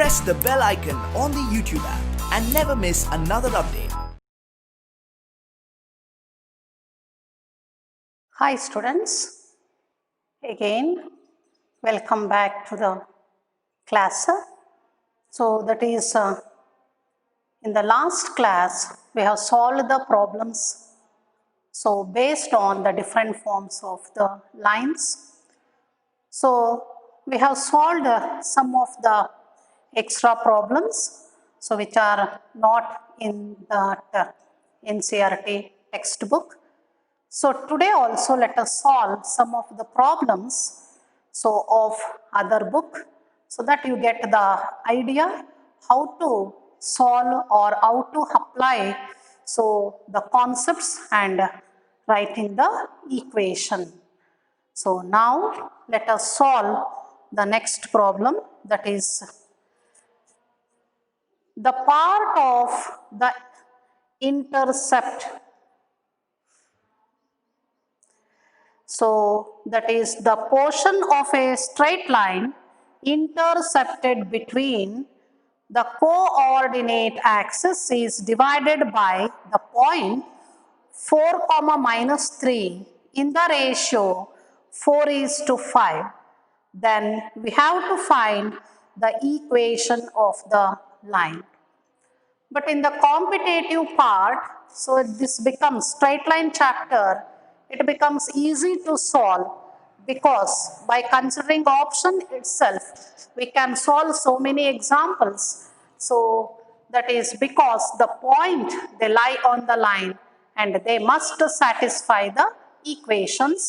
press the bell icon on the YouTube app and never miss another update. Hi students, again welcome back to the class. So that is in the last class we have solved the problems so based on the different forms of the lines. So we have solved some of the extra problems so which are not in the NCERT textbook. So today also let us solve some of the problems so of other book so that you get the idea how to solve or how to apply so the concepts and writing the equation. So now let us solve the next problem, that is the part of the intercept. So that is the portion of a straight line intercepted between the coordinate axis is divided by the point 4 comma minus 3 in the ratio 4:5. Then we have to find the equation of the line. But in the competitive part, so this becomes straight line chapter, it becomes easy to solve because by considering option itself, we can solve so many examples. So that is because the point they lie on the line and they must satisfy the equations.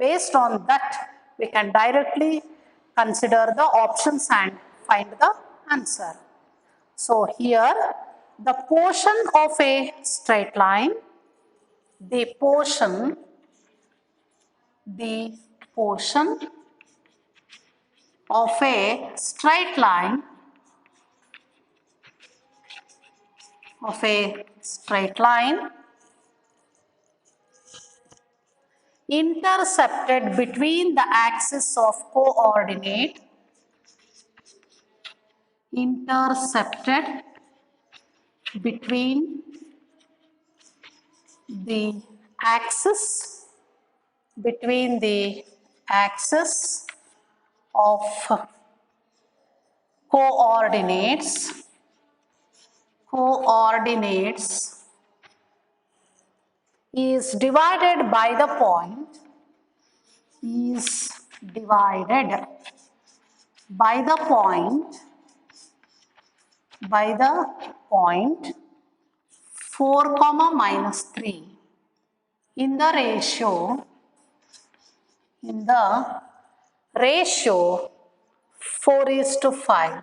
Based on that, we can directly consider the options and find the answer. So here the portion of a straight line, the portion of a straight line intercepted between the axis of coordinate between the axis of coordinates is divided by the point 4 comma minus 3 in the ratio 4:5.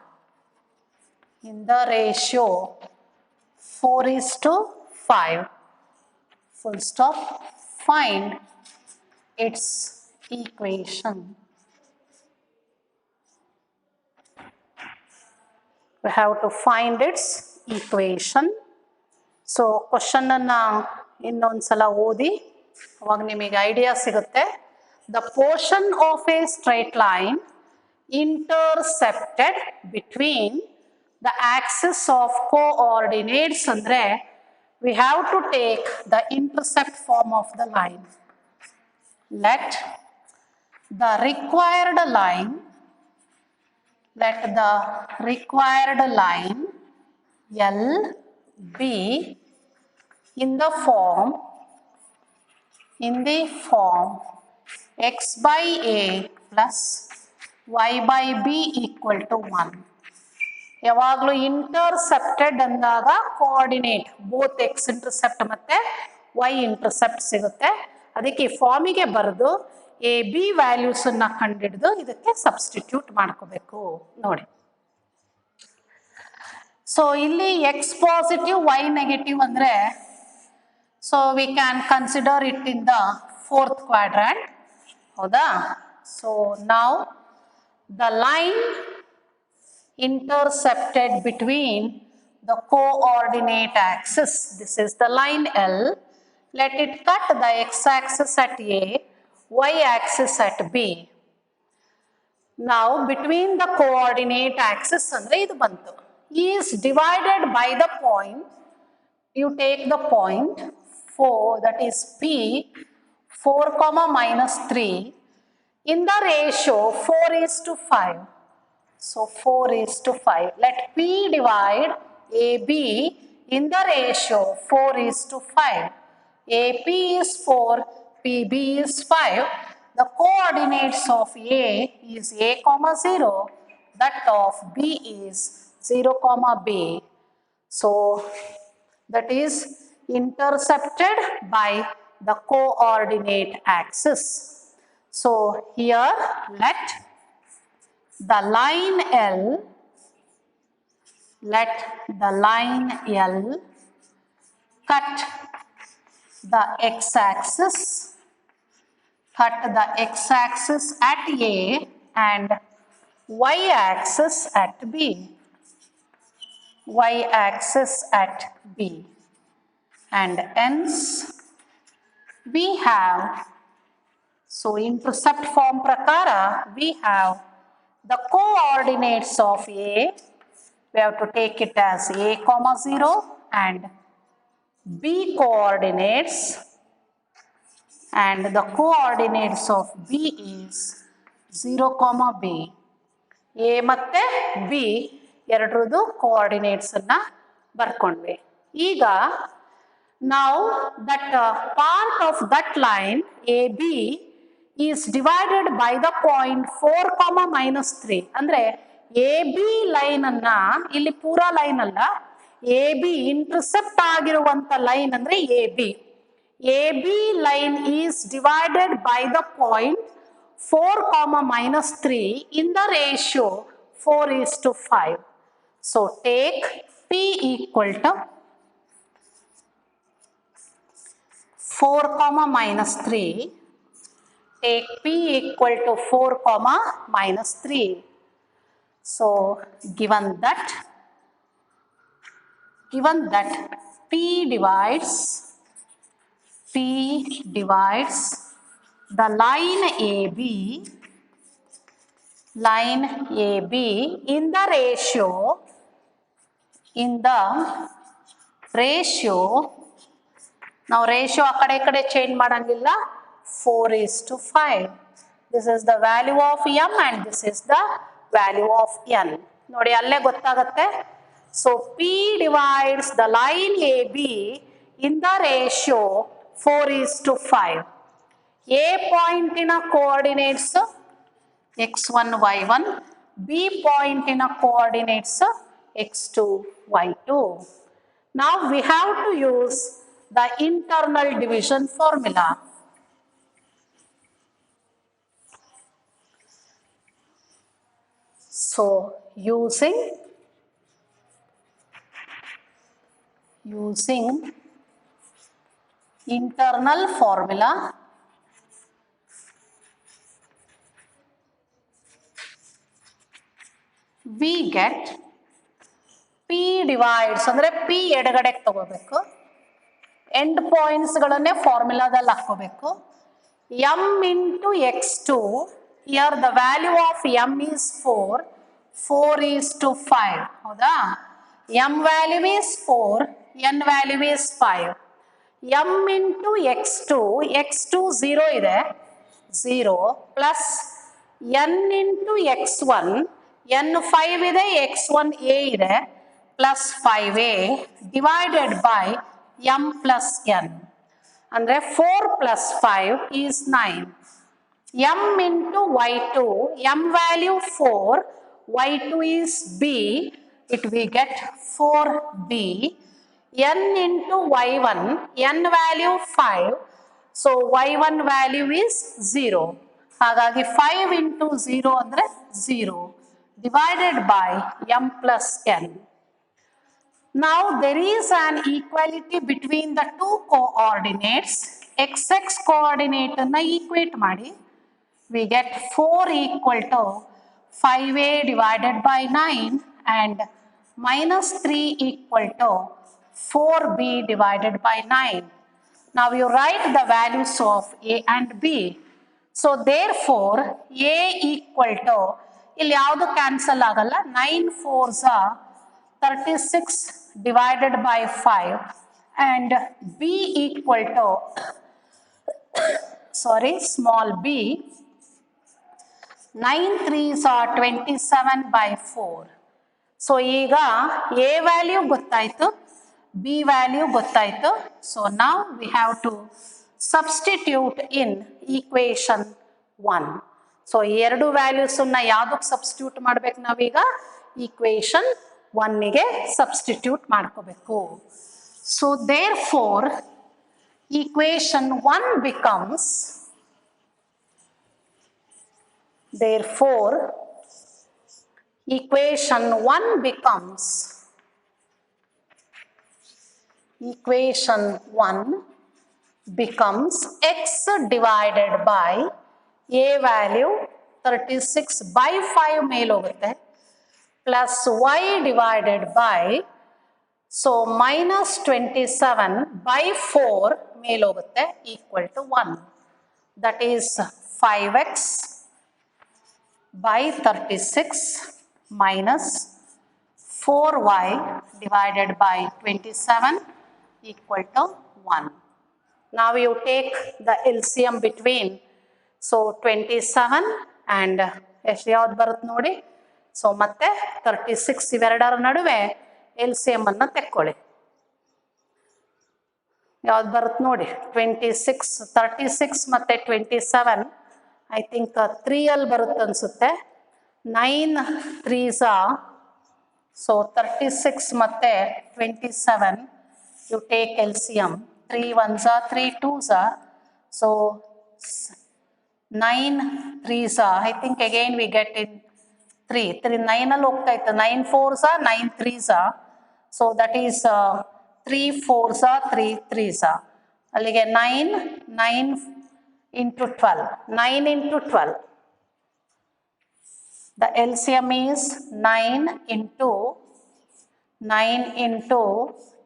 In the ratio 4:5. Full stop. Find its equation. We have to find its equation. So question anna innondsala odi avag nimige idea sigutte. The portion of a straight line intercepted between the axis of coordinates andre we have to take the intercept form of the line. Let the required line L be in the form x by a plus y by b equal to 1. ಯಾವಾಗಲೂ intercepted ಅಂದಾಗ coordinate both X intercept ಮತ್ತೆ Y intercept ಸಿಗುತ್ತೆ. ಅದಕ್ಕೆ ಈ ಫಾರ್ಮಿಗೆ ಬರೆದು A B values ಅನ್ನ ಕಂಡುಹಿಡಿದು ಇದಕ್ಕೆ ಸಬ್ಸ್ಟಿಟ್ಯೂಟ್ ಮಾಡ್ಕೋಬೇಕು ನೋಡಿ. ಸೊ ಇಲ್ಲಿ ಎಕ್ಸ್ ಪಾಸಿಟಿವ್ ವೈ ನೆಗೆಟಿವ್ ಅಂದ್ರೆ so we can consider it in the fourth quadrant ಹೌದಾ. So now the line intercepted between the coordinate axis, this is the line L, let it cut the x axis at A, y axis at B. Now between the coordinate axis andre idu bantu is divided by the point. You take the point 4, that is P 4 comma minus 3 in the ratio 4 is to 5. So 4 is to 5. Let P divide AB in the ratio 4 is to 5. AP is 4, PB is 5. The coordinates of A is A comma 0. That of B is 0 comma B. So that is intercepted by the coordinate axis. So here let the line L, let the line L cut the x-axis, cut the x-axis at A and y-axis at B, y-axis at B, and hence we have, so intercept form prakara we have the coordinates of A, we have to take it as A comma 0 and B coordinates, and the coordinates of B is 0 comma B. A ಮತ್ತೆ B ಎರಡರದು coordinates ಅನ್ನ ಬರ್ಕೊಂಡ್ವಿ. ಈಗ now that part of that line AB is divided by the point 4 comma minus 3 ಅಂದ್ರೆ AB line ಅನ್ನ ಇಲ್ಲಿ ಪೂರಾ line ಅಲ್ಲ, AB intercept ಆಗಿರುವಂತ line ಅಂದ್ರೆ AB line is divided by the point 4 comma minus 3 in the ratio 4 is to 5. So take P equal to 4 comma minus 3, take P equal to 4 comma minus 3. So given that P divides the line AB in the ratio now ratio ಆ ಕಡೆ change ಮಾಡಂಗಿಲ್ಲ, 4 is to 5. This is the value of M and this is the value of N. ನೋಡಿ ಅಲ್ಲೇ ಗೊತ್ತಾಗುತ್ತೆ. So P divides the line AB in the ratio 4 is to 5. A point in a coordinates x1 y1, B point in a coordinates x2 y2. Now we have to use the internal division formula. So using internal formula, we get P divides ಅಂದ್ರೆ P ಎಡಗಡೆಗೆ ತಗೋಬೇಕು, end points ಗಳನ್ನೇ ಫಾರ್ಮುಲಾದಲ್ಲಿ ಹಾಕೋಬೇಕು. M into x2, here the value of M is 4 is to 5, ಹೌದಾ? M value is 4, N value is 5. M into x2 0 ಇದೆ, 0 plus N into x1, N 5 ಇದೆ, x1 A ಇದೆ, plus 5A divided by M plus N. ಅಂದ್ರೆ 4 plus 5 is 9. M into y2, M value 4, y2 is B, it we get 4B. N into y1, N value 5, so y1 value is 0. ಹಾಗಾಗಿ 5 into 0 ಅಂದ್ರೆ 0 divided by M plus N. Now there is an equality between the two coordinates. X coordinate ಅನ್ನ equate ಮಾಡಿ, we get 4 equal to 5A divided by 9 and minus 3 equal to 4B divided by 9. Now you write the values of A and B. So therefore A equal to ಇಲ್ಲಿ ಯಾವುದು cancel ಆಗಲ್ಲ. 9 4s are 36 divided by 5 and b equal to small b 9 3s are 27 by 4. So ಈಗ a value ಗೊತ್ತಾಯ್ತು, b value ಗೊತ್ತಾಯ್ತು. So ನಾವು we have to substitute in equation 1. So ಎರಡು ವ್ಯಾಲ್ಯೂಸನ್ನ ಯಾವುದಕ್ಕೆ ಸಬ್ಸ್ಟಿಟ್ಯೂಟ್ ಮಾಡ್ಬೇಕು ನಾವೀಗ? ಈಕ್ವೇಶನ್ 1ಗೆ ಸಬ್ಸ್ಟಿಟ್ಯೂಟ್ ಮಾಡ್ಕೋಬೇಕು. So therefore equation 1 becomes equation 1 becomes x divided by a value 36 by 5 ಮೇಲೆ ಹೋಗುತ್ತೆ plus y divided by minus 27 by 4 ಮೇಲೆ ಹೋಗುತ್ತೆ equal to 1. That is 5x by 36 minus 4y divided by 27 equal to 1. Now you take the LCM between 27 and ಎಷ್ಟು ಯಾವ್ದು ಬರುತ್ತೆ ನೋಡಿ. So ಮತ್ತೆ 36 ಇವೆರಡರ ನಡುವೆ LCM ಅನ್ನು ತೆಕ್ಕೊಳ್ಳಿ. ಯಾವ್ದು ಬರುತ್ತೆ ನೋಡಿ? 36 ಮತ್ತೆ 27 ಐ ಥಿಂಕ್ 3 ಅಲ್ಲಿ ಬರುತ್ತೆ ಅನ್ಸುತ್ತೆ. 9 3s are 36 ಮತ್ತೆ 27 you take LCM. 3 1s are 3 2s are 9 3s are I think again we get in 3 9 ಅಲ್ಲಿ ಹೋಗ್ತಾ ಇತ್ತು. 9 4s are 9 3s are so that is 3 4s are 3 3s are ಅಲ್ಲಿಗೆ 9 into 12 9 into 12 the LCM is 9 into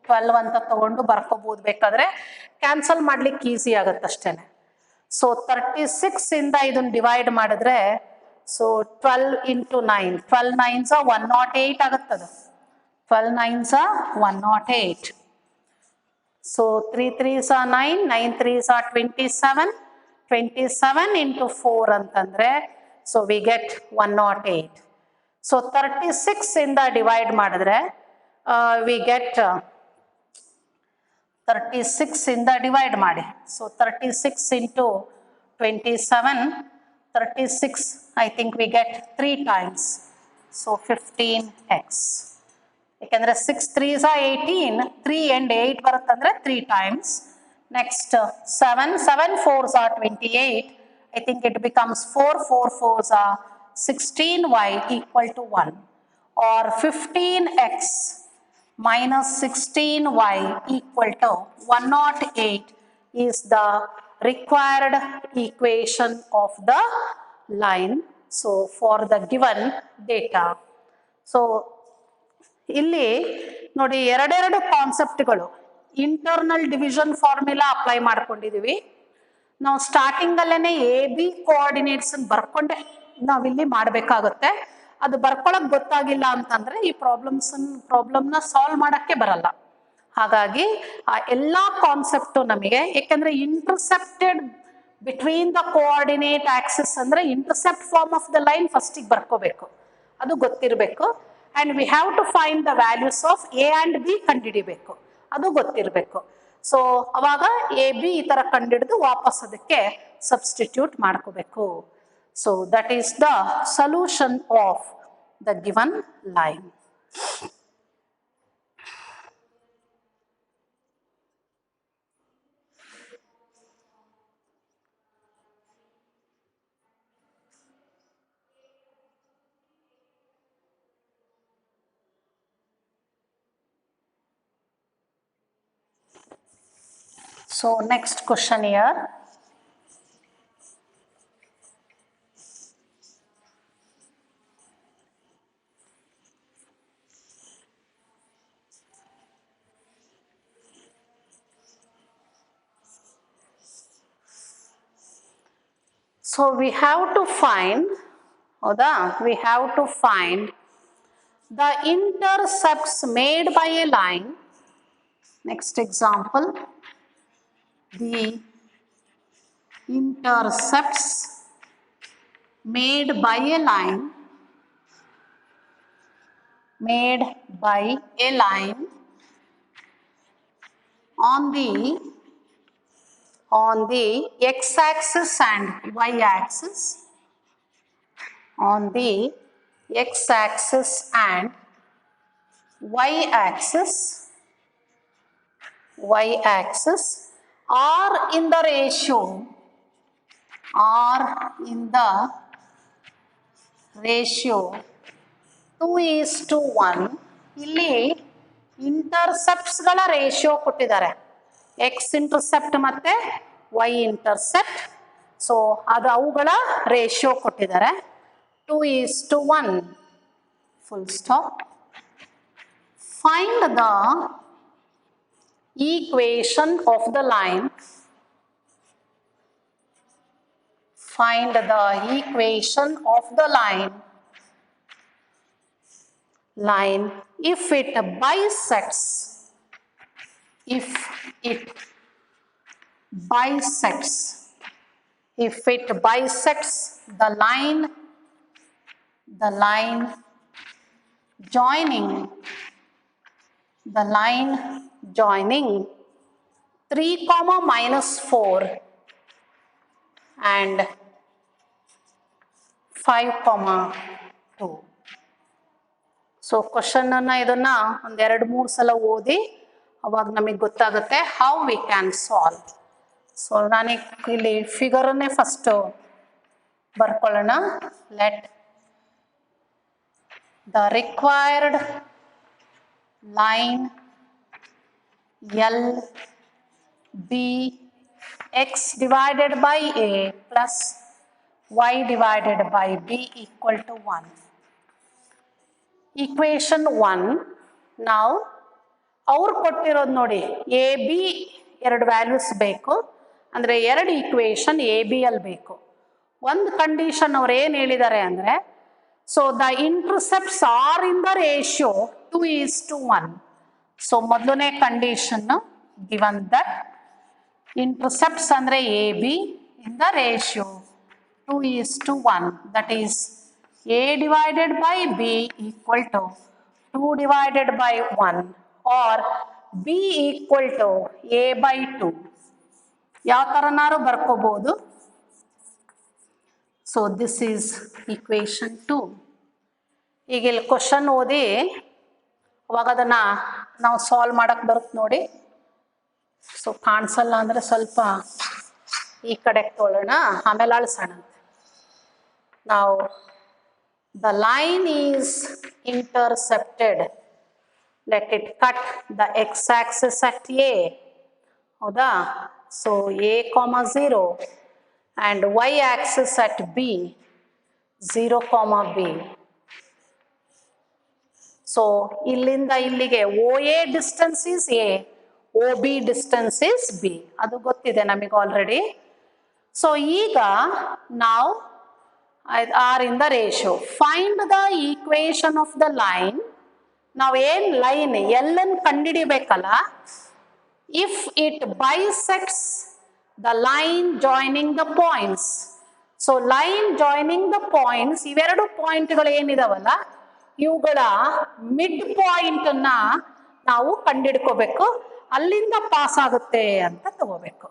12 ಅಂತ ತಗೊಂಡು ಬರ್ಕೋಬಹುದು. ಬೇಕಾದ್ರೆ cancel ಮಾಡ್ಲಿಕ್ಕೆ easy ಆಗುತ್ತೆ ಅಷ್ಟೇನೆ. ಸೊ 36 ಇಂದ ಇದನ್ನ ಡಿವೈಡ್ ಮಾಡಿದ್ರೆ 12 into 9 12 9s are 108 ಆಗುತ್ತದ. 12 9s are 108. So 3 3s are 9 9 3s are 27 into 4 ಅಂತಂದ್ರೆ we get 108. So 36 ಇಂದ ಡಿವೈಡ್ ಮಾಡಿದ್ರೆ we get 36 ಇಂದ ಡಿವೈಡ್ ಮಾಡಿ. So 36 into 27 36 I think we get 3 times. So 15x. ಯಾಕಂದ್ರೆ 6 3s are 18 3 and 8 ಬರುತ್ತಂದ್ರೆ 3 times. Next 7 4s are 28. I think it becomes 4 4s are 16y equal to 1 or 15x minus 16y equal to 108 is the required equation of the line. So for the given data. So ಇಲ್ಲಿ ನೋಡಿ ಎರಡೆರಡು ಕಾನ್ಸೆಪ್ಟ್ಗಳು. Internal division formula apply ಮಾಡ್ಕೊಂಡಿದೀವಿ ನಾವು. Starting ಅಲ್ಲೇನೆ AB coordinates ಬರ್ಕೊಂಡೆ ನಾವಿಲ್ಲಿ ಮಾಡಬೇಕಾಗುತ್ತೆ. ಅದು ಬರ್ಕೊಳಕ್ ಗೊತ್ತಾಗಿಲ್ಲ ಅಂತಂದ್ರೆ ಈ ಪ್ರಾಬ್ಲಮ್ನ ಸಾಲ್ವ್ ಮಾಡಕ್ಕೆ ಬರಲ್ಲ. ಹಾಗಾಗಿ ಆ ಎಲ್ಲಾ ಕಾನ್ಸೆಪ್ಟು ನಮಗೆ, ಯಾಕಂದ್ರೆ intercepted between the coordinate axis ಅಂದ್ರೆ intercept form of the line ಫಸ್ಟಿಗೆ ಬರ್ಕೋಬೇಕು, ಅದು ಗೊತ್ತಿರಬೇಕು. And we have to find the values of A and B ಕಂಡುಹಿಡಿಬೇಕು, ಅದು ಗೊತ್ತಿರಬೇಕು. ಸೊ ಅವಾಗ AB ಈ ತರ ಕಂಡುಹಿಡಿದು ವಾಪಸ್ ಅದಕ್ಕೆ ಸಬ್ಸ್ಟಿಟ್ಯೂಟ್ ಮಾಡ್ಕೋಬೇಕು. So that is the solution of the given line. So next question here. So we have to find ಹೌದಾ? We have to find the intercepts made by a line. Next example, the intercepts made by a line on the x-axis and y-axis, on the x-axis and y-axis are in the ratio 2:1. ಇಲ್ಲಿ ಇಂಟರ್ಸೆಪ್ಟ್ಸ್ಗಳ ratio ಕೊಟ್ಟಿದ್ದಾರೆ, X intercept ಮತ್ತು Y intercept. So ಅದು ಅವುಗಳ ratio ಕೊಟ್ಟಿದ್ದಾರೆ 2:1. Full stop. Find the equation of the line. Find the equation of the line if it bisects the line joining 3, -4 and 5, 2. So ಕ್ವಶನನ್ನು ಇದನ್ನು ಒಂದು 2-3 ಸಲ ಓದಿ ಅವಾಗ ನಮಗೆ ಗೊತ್ತಾಗುತ್ತೆ how we can solve. So ನಾನು ಇಲ್ಲಿ ಫಿಗರನ್ನೇ ಫಸ್ಟು ಬರ್ಕೊಳ್ಳೋಣ. Let the required line L be x divided by a plus y divided by b equal to 1. Equation 1. Now ಅವ್ರು ಕೊಟ್ಟಿರೋದು ನೋಡಿ, ಎ ಬಿ 2 ವ್ಯಾಲ್ಯೂಸ್ ಬೇಕು ಅಂದರೆ 2 ಈಕ್ವೇಷನ್ ಎ ಬಿ ಅಲ್ಲಿ ಬೇಕು. ಒಂದು ಕಂಡೀಷನ್ ಅವ್ರು ಏನು ಹೇಳಿದ್ದಾರೆ ಅಂದರೆ, so the intercepts are in the ratio 2:1. So ಮೊದಲನೇ ಕಂಡೀಷನ್ ಗಿವನ್ ದಟ್ ಇಂಟರ್ಸೆಪ್ಟ್ಸ್ ಅಂದರೆ A B in the ratio 2:1, that is a divided by b equal to 2 divided by 1 or b equal to a by 2. ಯಾವ ಥರನಾರು ಬರ್ಕೋಬೋದು. So this is equation 2. ಈಗ ಇಲ್ಲಿ question ಓದಿ ಅವಾಗ ಅದನ್ನು ನಾವು ಸಾಲ್ವ್ ಮಾಡೋಕ್ಕೆ ಬರುತ್ತೆ ನೋಡಿ. ಸೊ ಕಾಣಿಸಲ್ಲ ಅಂದರೆ ಸ್ವಲ್ಪ ಈ ಕಡೆಗೆ ತೊಗೊಳ್ಳೋಣ, ಆಮೇಲೆ ಅಳಿಸೋಣಂತೆ. ನಾವು the line is intercepted. Let it cut the x-axis at a. ಹೌದಾ? So a, 0 and y-axis at b 0, b. So ಇಲ್ಲಿಂದ ಇಲ್ಲಿಗೆ OA distance is a, OB distance is b. ಅದು ಗೊತ್ತಿದೆ ನಮಗೆ ಆಲ್ರೆಡಿ. ಸೊ ಈಗ ನಾವು are in the ratio. Find the equation of the line. ನಾವು ಏನು ಲೈನ್ ಎಲ್ ಅನ್ನು ಕಂಡುಹಿಡಿಬೇಕಲ್ಲ, if it bisects the line joining the points. So line joining the points, ಇವೆರಡು ಪಾಯಿಂಟ್ಗಳು ಏನಿದಾವಲ್ಲ ಇವುಗಳ ಮಿಡ್ ಪಾಯಿಂಟನ್ನ ನಾವು ಕಂಡುಹಿಡ್ಕೋಬೇಕು, ಅಲ್ಲಿಂದ ಪಾಸ್ ಆಗುತ್ತೆ ಅಂತ ತಗೋಬೇಕು.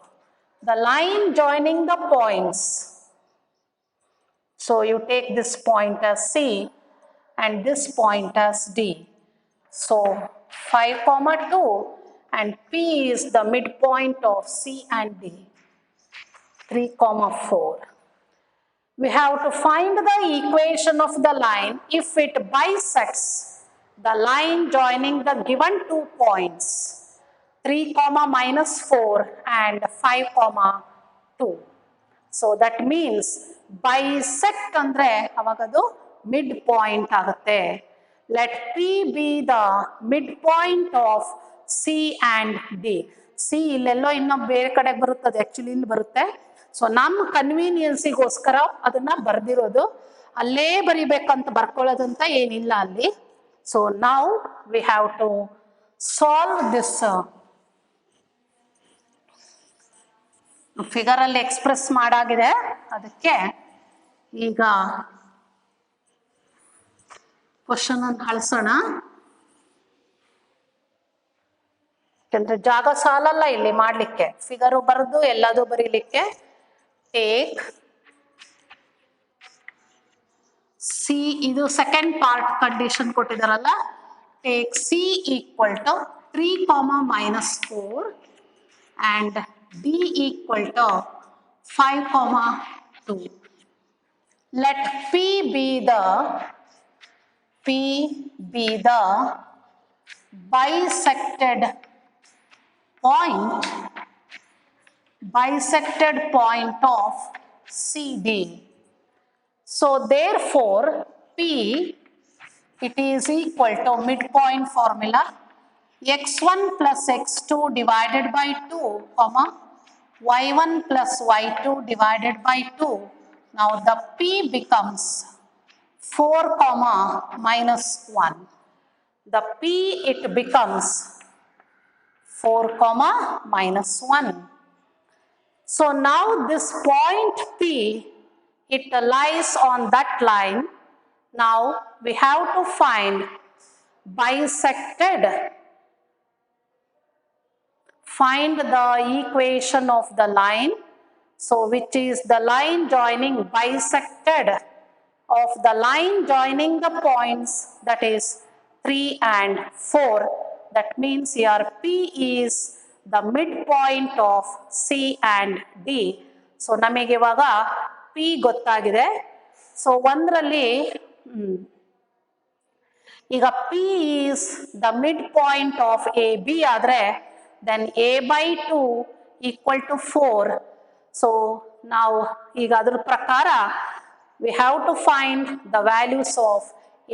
The line joining the points. So you take this point as C and this point as D. So 5, 2 and P is the midpoint of C and D. 3, 4. We have to find the equation of the line if it bisects the line joining the given 2 points 3, -4 and 5, 2. So that means bisect ಅಂದ್ರೆ ಅವಾಗದು mid point ಆಗುತ್ತೆ. Let P be the mid point of C and D. C ಇಲ್ಲೆಲ್ಲೋ ಇನ್ನೂ ಬೇರೆ ಕಡೆಗೆ ಬರುತ್ತದೆ, actually ಇಲ್ಲಿ ಬರುತ್ತೆ. ಸೊ ನಮ್ಮ ಕನ್ವೀನಿಯನ್ಸಿಗೋಸ್ಕರ ಅದನ್ನು ಬರೆದಿರೋದು. ಅಲ್ಲೇ ಬರಿಬೇಕಂತ ಬರ್ಕೊಳ್ಳೋದಂತ ಏನಿಲ್ಲ ಅಲ್ಲಿ. So now we have to solve this ಫಿಗರಲ್ಲಿ ಎಕ್ಸ್ಪ್ರೆಸ್ ಮಾಡಾಗಿದೆ. ಅದಕ್ಕೆ ಈಗ ಕ್ವಶನ್ ಅನ್ನು ಅಳಿಸೋಣ. ಯಾಕಂದ್ರೆ ಜಾಗ ಸಾಲಲ್ಲ ಇಲ್ಲಿ ಮಾಡ್ಲಿಕ್ಕೆ, ಫಿಗರು ಬರೆದು ಎಲ್ಲದೂ ಬರೀಲಿಕ್ಕೆ. ಟೇಕ್ ಸಿ, ಇದು ಸೆಕೆಂಡ್ ಪಾರ್ಟ್ ಕಂಡೀಷನ್ ಕೊಟ್ಟಿದಾರಲ್ಲ. Take C equal to 3, -4 and d equal to 5, 2. Let P be the bisected point of CD. So therefore P, it is equal to midpoint formula, x1 plus x2 divided by 2, comma y1 plus y2 divided by 2. Now the P becomes 4, -1. The P, it becomes 4, -1. So now this point P, it lies on that line. Now we have to find bisected. Find the equation of the line. So which is the line joining, bisected of the line joining the points, that is 3 and 4. That means here P is the midpoint of C and D. So ನಮಗೆ ಇವಾಗ P ಗೊತ್ತಾಗಿದೆ. So ಒಂದರಲ್ಲಿ ಈಗ P is the midpoint of AB ಆದರೆ then A by 2 equal to 4. So ನಾವು ಈಗ ಅದ್ರ ಪ್ರಕಾರ we have to find the values of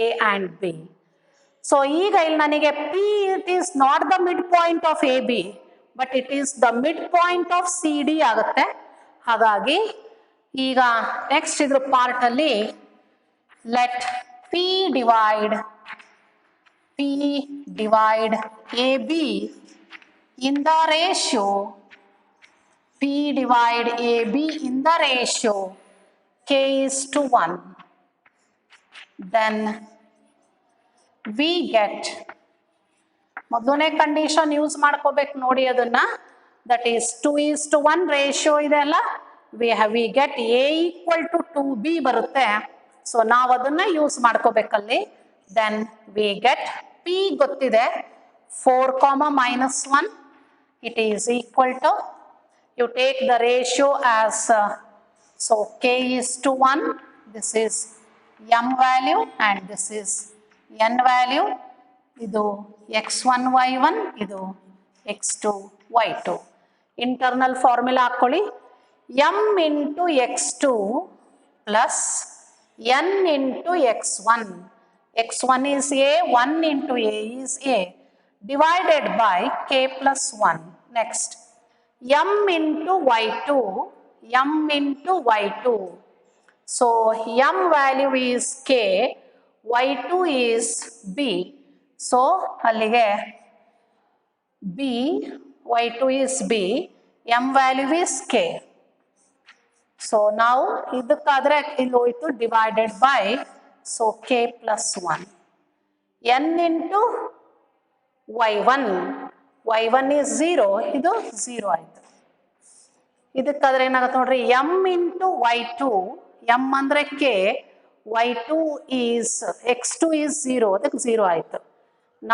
A and B. So ಈಗ ಇಲ್ಲಿ ನನಗೆ P, it is not the midpoint of AB, but it is the midpoint of CD ಆಗುತ್ತೆ. ಹಾಗಾಗಿ ಈಗ ನೆಕ್ಸ್ಟ್ ಇದ್ರ ಪಾರ್ಟ್ ಅಲ್ಲಿ let P divide AB in the ratio, P divide AB in the ratio K is to 1. Then we get, ಮೊದಲನೇ condition use ಮಾಡ್ಕೋಬೇಕು ನೋಡಿ ಅದನ್ನ, that is 2:1 ratio ಇದೆ ಅಲ್ಲ, we get A equal to 2B ಬರುತ್ತೆ. So ನಾವು ಅದನ್ನ use ಮಾಡ್ಕೋಬೇಕಲ್ಲಿ. then we get P ಗೊತ್ತಿದೆ 4, -1. it is equal to, you take the ratio as so K is to 1, this is M value and this is N value. ಇದು x1 y1, ಇದು x2 y2. Internal formula ಹಾಕೊಳ್ಳಿ, m into x2 plus n into x1. x1 is A, 1 into A is A, divided by K plus 1. Next, m into y2, m into y2. So m value is K, y2 is B. So ಅಲ್ಲಿಗೆ B, y2 is B, m value is K. So now ಇದಕ್ಕಾದ್ರೆ ಇಲ್ಲಿ ಹೋಯ್ತು divided by, so K plus 1. n into y1, y1 is 0, ಇದು 0 ಆಯ್ತು. ಇದಕ್ಕಾದ್ರೆ ಏನಾಗುತ್ತೆ ನೋಡ್ರಿ, m into y2, m ಅಂದ್ರೆ K, y2 is, x2 is 0, ಅದಕ್ಕೆ 0 ಆಯ್ತು.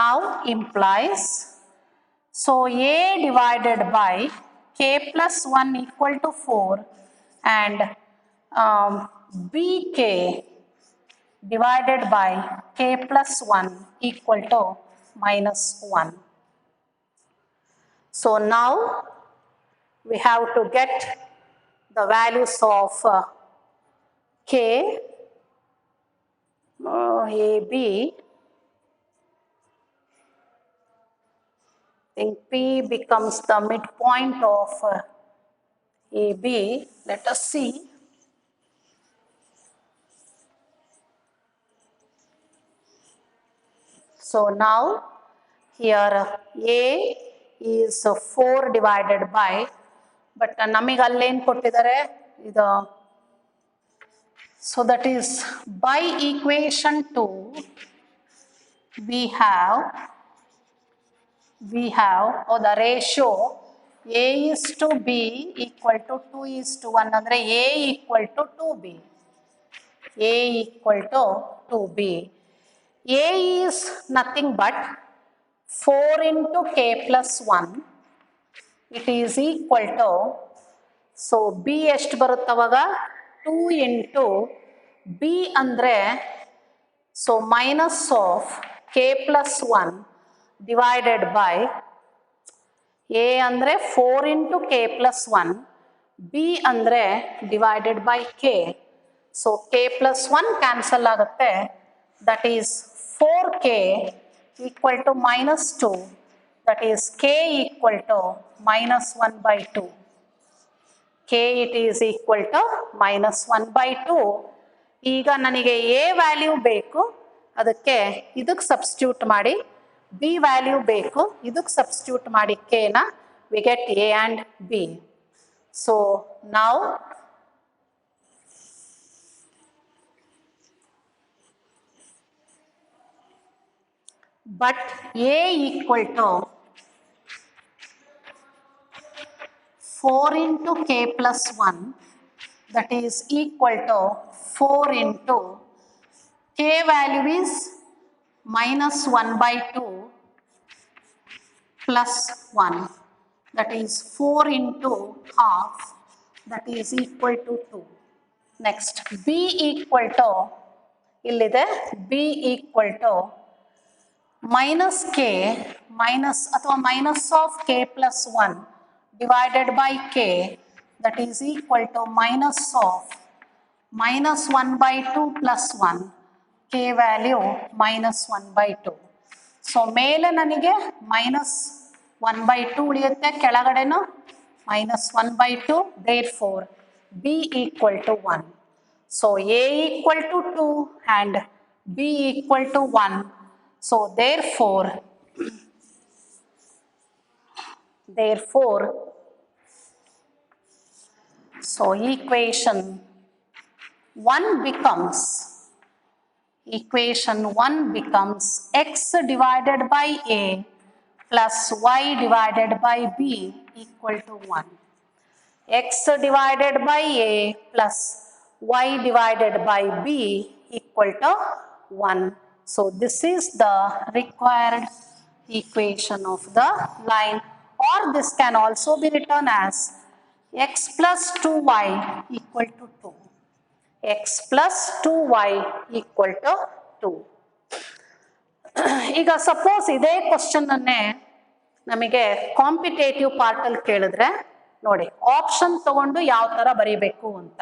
Now implies, so A divided by K plus 1 equal to 4 and BK divided by K plus 1 equal to -1. So now we have to get the values of K, AB. I think P becomes the midpoint of AB. Let us see. So now here A is 4 divided by, but ನಮಗೆ ಅಲ್ಲೇನು ಕೊಟ್ಟಿದ್ದಾರೆ ಇದು, so that is by equation 2 we have the ratio A is to B equal to 2 is to 1 ಅಂದರೆ A equal to 2B. A equal to 2B. A is nothing but 4 into K plus 1. It is equal to, so B ಎಷ್ಟು ಬರುತ್ತವಾಗ 2 into B ಅಂದರೆ, so minus of K plus 1 divided by, A ಅಂದರೆ 4 into K plus 1, B ಅಂದರೆ divided by K. So K plus 1 cancel ಆಗುತ್ತೆ, that is 4K equal to minus 2, that is K equal to minus 1 by 2. K it is equal to minus 1 by 2. ಈಗ ನನಗೆ A value ಬೇಕು, ಅದಕ್ಕೆ ಇದಕ್ಕೆ substitute ಮಾಡಿ, B value ಬೇಕು, ಇದಕ್ಕೆ substitute ಮಾಡಿ K ನ, we get A and B. So now but A equal to 4 into K plus 1, that is equal to 4 into K value is minus 1 by 2 plus 1, that is 4 into half, that is equal to 2. Next B equal to, illide B equal to minus K minus ಅಥವಾ minus of K plus 1 divided by K, that is equal to minus of minus 1 by 2 plus 1, K value minus 1 by 2. So ಮೇಲೆ ನನಗೆ minus 1 by 2 ಉಳಿಯುತ್ತೆ, ಕೆಳಗಡೆನು minus 1 by 2, therefore B equal to 1. So A equal to 2 and B equal to 1. So therefore so equation 1 becomes x divided by A plus y divided by B equal to 1. X divided by A plus y divided by B equal to 1. So this is the required equation of the line, or this can also be written as x plus 2y equal to 2. X plus 2y equal to 2. ಈಗ suppose ಇದೇ question ಅನ್ನೇ ನಮಗೆ competitive ಪಾರ್ಟಲ್ಲಿ ಕೇಳಿದ್ರೆ ನೋಡಿ, option ತಗೊಂಡು ಯಾವ ಥರ ಬರೀಬೇಕು ಅಂತ.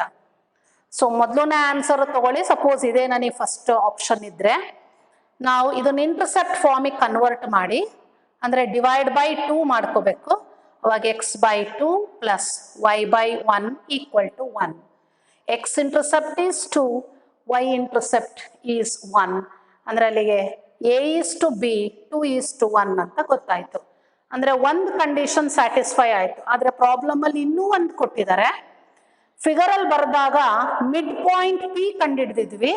ಸೊ ಮೊದಲನೇ ಆನ್ಸರ್ ತಗೊಳ್ಳಿ. ಸಪೋಸ್ ಇದೇ ನನಗೆ ಫಸ್ಟ್ ಆಪ್ಷನ್ ಇದ್ದರೆ ನಾವು ಇದನ್ನ ಇಂಟರ್ಸೆಪ್ಟ್ ಫಾರ್ಮಿಗೆ ಕನ್ವರ್ಟ್ ಮಾಡಿ, ಅಂದರೆ ಡಿವೈಡ್ ಬೈ 2 ಮಾಡ್ಕೋಬೇಕು. ಅವಾಗ x by 2 plus y by 1 equal to 1. X intercept is 2, y intercept is 1. ಅಂದರೆ ಅಲ್ಲಿಗೆ A is to B 2 is to 1 ಅಂತ ಗೊತ್ತಾಯಿತು. ಅಂದರೆ ಒಂದು ಕಂಡೀಷನ್ ಸ್ಯಾಟಿಸ್ಫೈ ಆಯಿತು. ಆದರೆ ಪ್ರಾಬ್ಲಮಲ್ಲಿ ಇನ್ನೂ ಒಂದು ಕೊಟ್ಟಿದ್ದಾರೆ. ಫಿಗರಲ್ಲಿ ಬರೆದಾಗ mid point P ಕಂಡುಹಿಡಿದಿದ್ವಿ.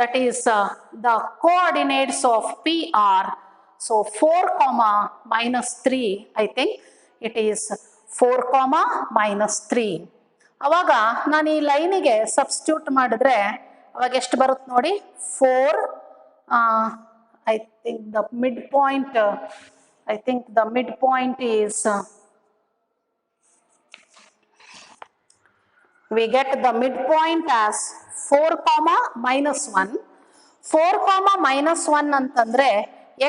That is the coordinates of P are, so 4 comma minus 3, I think it is 4 comma minus 3. ಅವಾಗ ನಾನು ಈ ಲೈನಿಗೆ ಸಬ್ಸ್ಟಿಟ್ಯೂಟ್ ಮಾಡಿದ್ರೆ ಅವಾಗ ಎಷ್ಟು ಬರುತ್ತೆ ನೋಡಿ, 4, I think the midpoint is we get the midpoint as 4 comma minus 1. 4 comma minus 1 ಅಂತಂದ್ರೆ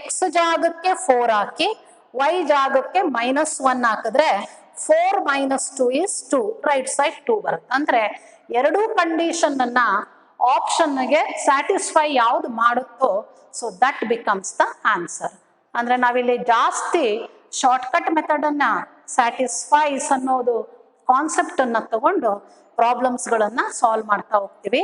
x ಜಾಗಕ್ಕೆ 4 ಹಾಕಿ y ಜಾಗಕ್ಕೆ minus 1 ಹಾಕಿದ್ರೆ 4 minus 2 is 2, ರೈಟ್ ಸೈಡ್ 2 ಬರುತ್ತೆ. ಅಂದ್ರೆ ಎರಡೂ ಕಂಡೀಷನ್ ಅನ್ನ ಆಪ್ಷನ್ಗೆ ಸ್ಯಾಟಿಸ್ಫೈ ಯಾವ್ದು ಮಾಡುತ್ತೋ so that becomes the answer. ಅಂದ್ರೆ ನಾವಿಲ್ಲಿ ಜಾಸ್ತಿ ಶಾರ್ಟ್ಕಟ್ ಮೆಥಡ್ ಅನ್ನ ಸ್ಯಾಟಿಸ್ಫೈಸ್ ಅನ್ನೋದು ಕಾನ್ಸೆಪ್ಟ್ ಅನ್ನ ತಗೊಂಡು ಪ್ರಾಬ್ಲಮ್ಸ್ಗಳನ್ನ ಸಾಲ್ವ್ ಮಾಡ್ತಾ ಹೋಗ್ತೀವಿ.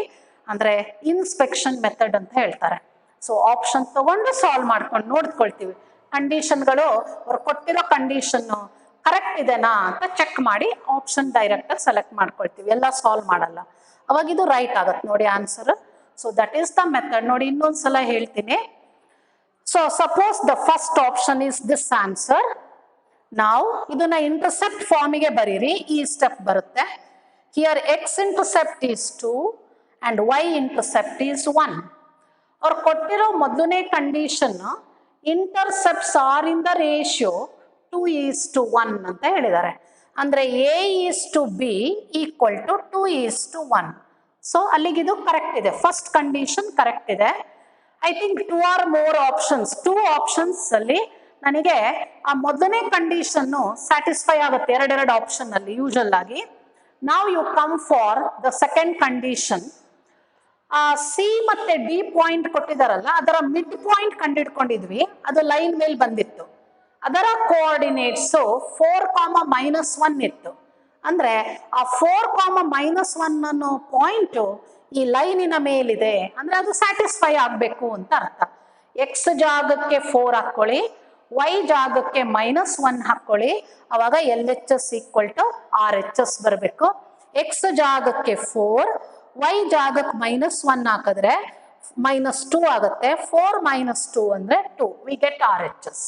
ಅಂದ್ರೆ ಇನ್ಸ್ಪೆಕ್ಷನ್ ಮೆಥಡ್ ಅಂತ ಹೇಳ್ತಾರೆ. ಸೊ ಆಪ್ಷನ್ ತಗೊಂಡು ಸಾಲ್ವ್ ಮಾಡ್ಕೊಂಡು ನೋಡ್ಕೊಳ್ತೀವಿ. ಕಂಡೀಷನ್ಗಳು ಅವ್ರು ಕೊಟ್ಟಿರೋ ಕಂಡೀಷನ್ನು ಕರೆಕ್ಟ್ ಇದೆನಾ ಅಂತ ಚೆಕ್ ಮಾಡಿ ಆಪ್ಷನ್ ಡೈರೆಕ್ಟಾಗಿ ಸೆಲೆಕ್ಟ್ ಮಾಡ್ಕೊಳ್ತೀವಿ, ಎಲ್ಲ ಸಾಲ್ವ್ ಮಾಡಲ್ಲ. ಅವಾಗ ಇದು ರೈಟ್ ಆಗುತ್ತೆ ನೋಡಿ answer. So that is the method. ನೋಡಿ ಇನ್ನೊಂದ್ಸಲ ಹೇಳ್ತೀನಿ. So suppose the first option is this answer. ನಾವು ಇದನ್ನ ಇಂಟರ್ಸೆಪ್ಟ್ ಫಾರ್ಮಿಗೆ ಬರೀರಿ, ಈ ಸ್ಟೆಪ್ ಬರುತ್ತೆ. Here x intercept is 2 and y intercept is 1. ಅವ್ರು ಕೊಟ್ಟಿರೋ ಮೊದಲನೇ condition intercepts are in the ratio 2:1 ಅಂತ ಹೇಳಿದ್ದಾರೆ. ಅಂದ್ರೆ A:B ಈಕ್ವಲ್ ಟು 2:1. ಸೊ ಅಲ್ಲಿಗಿದು ಕರೆಕ್ಟ್ ಇದೆ, ಫಸ್ಟ್ ಕಂಡೀಷನ್ ಕರೆಕ್ಟ್ ಇದೆ. I think 2 or more options, 2 options ಅಲ್ಲಿ ನನಗೆ ಆ ಮೊದಲನೇ ಕಂಡೀಷನ್ ಸ್ಯಾಟಿಸ್ಫೈ ಆಗುತ್ತೆ, ಎರಡೆರಡು ಆಪ್ಷನ್ ಅಲ್ಲಿ ಯೂಶಲ್ ಆಗಿ. ನಾವು you come for the second condition. C ಮತ್ತೆ ಡಿ ಪಾಯಿಂಟ್ ಕೊಟ್ಟಿದಾರಲ್ಲ, ಅದರ ಮಿಡ್ ಪಾಯಿಂಟ್ ಕಂಡಿಡ್ಕೊಂಡಿದ್ವಿ, ಅದು ಲೈನ್ ಮೇಲೆ ಬಂದಿತ್ತು. ಅದರ ಕೋಆರ್ಡಿನೇಟ್ಸ್ 4,-1 ಇತ್ತು. ಅಂದ್ರೆ ಆ 4,-1 ಅನ್ನೋ ಪಾಯಿಂಟ್ ಈ ಲೈನಿನ ಮೇಲಿದೆ, ಅಂದ್ರೆ ಅದು ಸ್ಯಾಟಿಸ್ಫೈ ಆಗ್ಬೇಕು ಅಂತ ಅರ್ಥ. ಎಕ್ಸ್ ಜಾಗಕ್ಕೆ 4 ಹಾಕೊಳ್ಳಿ, ವೈ ಜಾಗಕ್ಕೆ -1 ಹಾಕೊಳ್ಳಿ, ಅವಾಗ LHS = RHS ಬರಬೇಕು. ಎಕ್ಸ್ ಜಾಗಕ್ಕೆ 4, ವೈ ಜಾಗಕ್ಕೆ -1 ಹಾಕಿದ್ರೆ -2 ಆಗುತ್ತೆ. 4 - 2 ಅಂದ್ರೆ 2. We get RHS.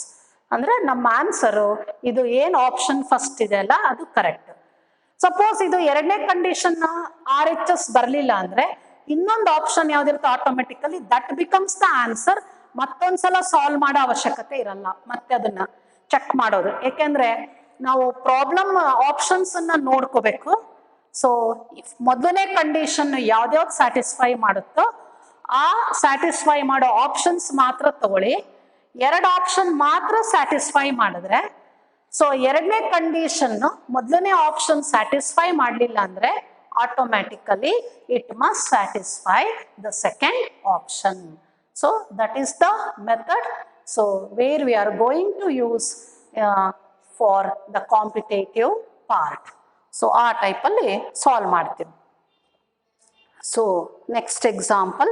ಅಂದ್ರೆ ನಮ್ಮ ಆನ್ಸರು ಇದು ಏನು ಆಪ್ಷನ್ ಫಸ್ಟ್ ಇದೆ ಅಲ್ಲ ಅದು ಕರೆಕ್ಟ್. ಸಪೋಸ್ ಇದು ಎರಡನೇ ಕಂಡೀಷನ್ RHS ಬರಲಿಲ್ಲ ಅಂದ್ರೆ ಇನ್ನೊಂದು ಆಪ್ಷನ್ ಯಾವ್ದಿರುತ್ತೆ automatically that becomes the answer. ಮತ್ತೊಂದ್ಸಲ ಸಾಲ್ವ್ ಮಾಡೋ ಅವಶ್ಯಕತೆ ಇರಲ್ಲ, ಮತ್ತೆ ಅದನ್ನ ಚೆಕ್ ಮಾಡೋದು. ಏಕೆಂದ್ರೆ ನಾವು ಪ್ರಾಬ್ಲಮ್ ಆಪ್ಷನ್ಸ್ ಅನ್ನ ನೋಡ್ಕೋಬೇಕು. ಸೊ ಮೊದಲನೇ ಕಂಡೀಷನ್ ಯಾವ್ದ್ಯಾವ್ದು ಸ್ಯಾಟಿಸ್ಫೈ ಮಾಡುತ್ತೋ ಆ ಸ್ಯಾಟಿಸ್ಫೈ ಮಾಡೋ ಆಪ್ಷನ್ಸ್ ಮಾತ್ರ ತಗೊಳ್ಳಿ. 2 ಆಪ್ಷನ್ ಮಾತ್ರ ಸ್ಯಾಟಿಸ್ಫೈ ಮಾಡಿದ್ರೆ, ಸೊ ಎರಡನೇ ಕಂಡೀಷನ್ ಮೊದಲನೇ ಆಪ್ಷನ್ ಸ್ಯಾಟಿಸ್ಫೈ ಮಾಡಲಿಲ್ಲ ಅಂದ್ರೆ automatically it must satisfy the second option. So that is the method. So where we are going to use for the competitive part. So ಆ ಟೈಪಲ್ಲಿ ಸಾಲ್ವ್ ಮಾಡ್ತೀವಿ. So next example,